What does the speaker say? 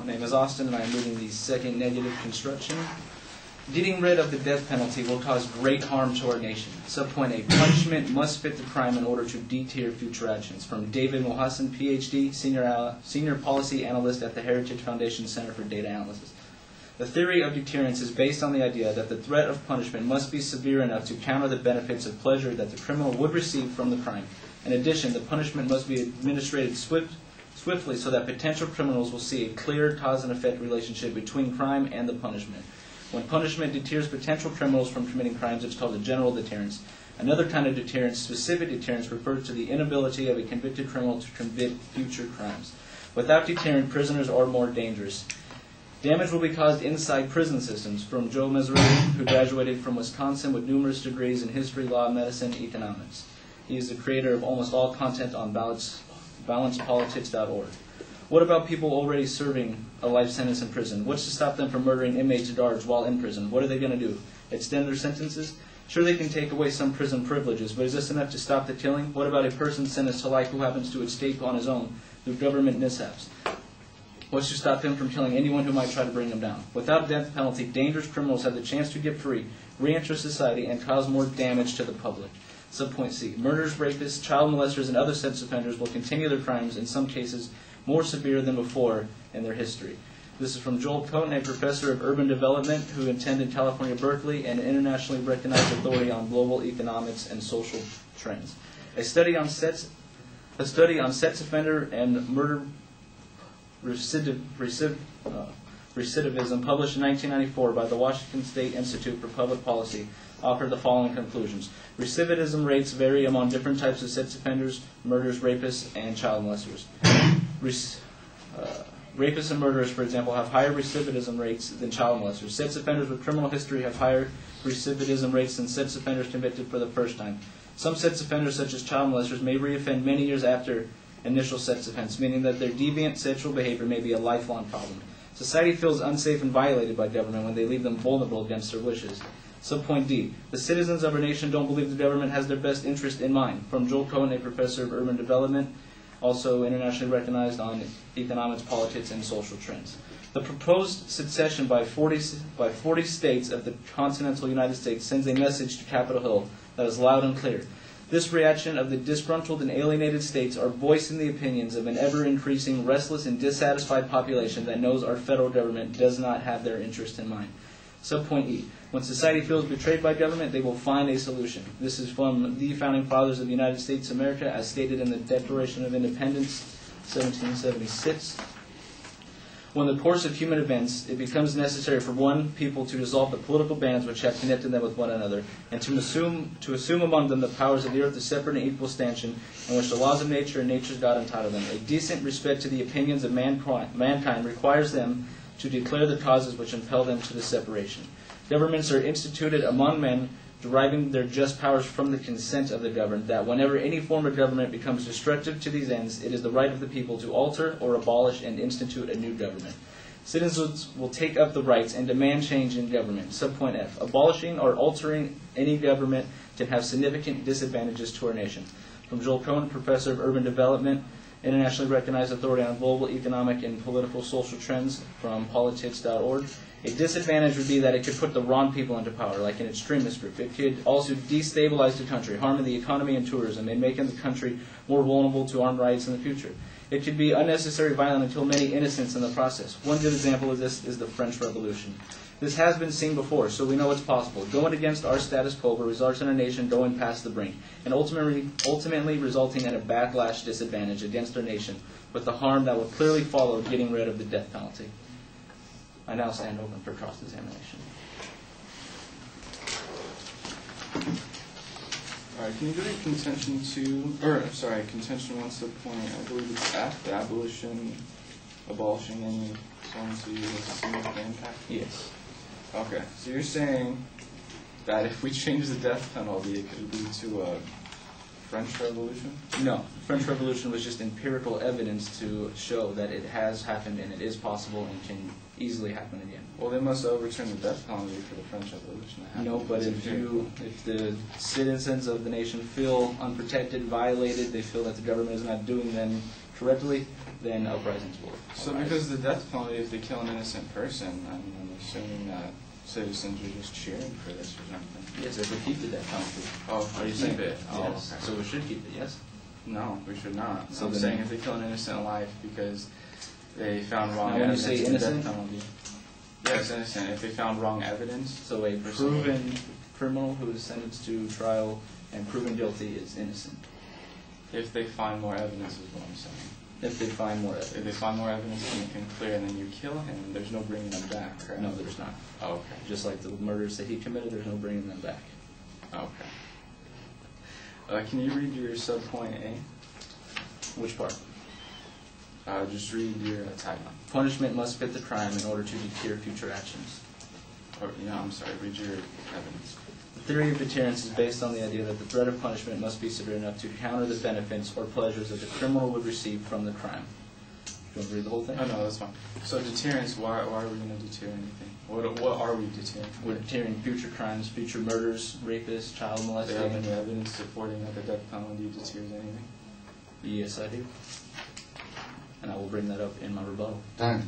My name is Austin, and I am reading the second negative construction. Getting rid of the death penalty will cause great harm to our nation. Subpoint A. Punishment must fit the crime in order to deter future actions. From David Mohassan, Ph.D., Senior Policy Analyst at the Heritage Foundation Center for Data Analysis. The theory of deterrence is based on the idea that the threat of punishment must be severe enough to counter the benefits of pleasure that the criminal would receive from the crime. In addition, the punishment must be administered swiftly so that potential criminals will see a clear cause and effect relationship between crime and the punishment. When punishment deters potential criminals from committing crimes, it's called a general deterrence. Another kind of deterrence, specific deterrence, refers to the inability of a convicted criminal to commit future crimes. Without deterrent, prisoners are more dangerous. Damage will be caused inside prison systems. From Joe Mazzarelli, who graduated from Wisconsin with numerous degrees in history, law, medicine, economics. He is the creator of almost all content on balancepolitics.org. What about people already serving a life sentence in prison? What's to stop them from murdering inmates at large while in prison? What are they going to do? Extend their sentences? Sure, they can take away some prison privileges, but is this enough to stop the killing? What about a person sentenced to life who happens to escape on his own through government mishaps? What's to stop him from killing anyone who might try to bring him down? Without death penalty, dangerous criminals have the chance to get free, re-enter society, and cause more damage to the public. Subpoint C. Murderers, rapists, child molesters, and other sex offenders will continue their crimes, in some cases more severe than before in their history. This is from Joel Cohen, a professor of urban development who attended California, Berkeley, and an internationally recognized authority on global economics and social trends. A study on sex offender and murder recidivism, published in 1994 by the Washington State Institute for Public Policy, offered the following conclusions. Recidivism rates vary among different types of sex offenders, murderers, rapists, and child molesters. Rapists and murderers, for example, have higher recidivism rates than child molesters. Sex offenders with criminal history have higher recidivism rates than sex offenders convicted for the first time. Some sex offenders, such as child molesters, may reoffend many years after initial sex offense, meaning that their deviant sexual behavior may be a lifelong problem. Society feels unsafe and violated by government when they leave them vulnerable against their wishes. Subpoint D. The citizens of our nation don't believe the government has their best interest in mind. From Joel Cohen, a professor of urban development, also internationally recognized on economics, politics, and social trends. The proposed secession by 40 states of the continental United States sends a message to Capitol Hill that is loud and clear. This reaction of the disgruntled and alienated states are voicing the opinions of an ever-increasing, restless, and dissatisfied population that knows our federal government does not have their interest in mind. Subpoint E. When society feels betrayed by government, they will find a solution. This is from the Founding Fathers of the United States of America, as stated in the Declaration of Independence, 1776. When in the course of human events, it becomes necessary for one people to dissolve the political bands which have connected them with one another, and to assume among them the powers of the earth, a separate and equal stanchion, in which the laws of nature and nature's God entitle them. A decent respect to the opinions of mankind requires them to declare the causes which impel them to the separation. Governments are instituted among men, deriving their just powers from the consent of the governed, that whenever any form of government becomes destructive to these ends, it is the right of the people to alter or abolish and institute a new government. Citizens will take up the rights and demand change in government. Subpoint F. Abolishing or altering any government can have significant disadvantages to our nation. From Joel Cohen, professor of urban development, internationally recognized authority on global economic and political social trends, from politics.org. A disadvantage would be that it could put the wrong people into power, like an extremist group. It could also destabilize the country, harming the economy and tourism, and making the country more vulnerable to armed riots in the future. It could be unnecessarily violent and kill many innocents in the process. One good example of this is the French Revolution. This has been seen before, so we know it's possible. Going against our status quo will result in a nation going past the brink, and ultimately resulting in a backlash disadvantage against our nation, with the harm that will clearly follow getting rid of the death penalty. I now stand open for cross-examination. All right, can you go to contention 1 subpoint, I believe it's F, the abolishing any songs to use as a significant impact? Yes. Okay, so you're saying that if we change the death penalty, it could lead to a French Revolution? No. The French Revolution was just empirical evidence to show that it has happened and it is possible and can easily happen again. Well, they must overturn the death penalty for the French Revolution. No, but if the citizens of the nation feel unprotected, violated, they feel that the government is not doing them correctly, then uprisings will So arise. because the death penalty, if they kill an innocent person, I'm assuming that citizens are just cheering for this or something. Yes, if we keep the death penalty. Oh, Are you keep saying it? Oh, yes. okay. So we should keep it, yes? No, we should not. So So I'm then- saying if they kill an innocent life because they found wrong Now, when you evidence say of the death innocent- penalty. Yes, innocent. If they found wrong evidence, So a proven criminal who is sentenced to trial and proven guilty is innocent. if they find more evidence is what I'm saying. If they find more If evidence. they find more evidence and it can clear and then you kill him, there's no bringing him back, correct? No, there's not. Oh, okay. Just like the murders that he committed, there's no bringing them back. Okay. Can you read your subpoint A? Which part? Just read your tagline. Punishment must fit the crime in order to deter future actions. Or, I'm sorry, read your evidence. The theory of deterrence is based on the idea that the threat of punishment must be severe enough to counter the benefits or pleasures that the criminal would receive from the crime. Do you want to read the whole thing? Oh, no, that's fine. So deterrence, why are we going to deter anything? What are we deterring? We're deterring future crimes, future murders, rapists, child Do they have molesting. any evidence supporting that the death penalty deters anything? Yes, I do. And I will bring that up in my rebuttal. Done.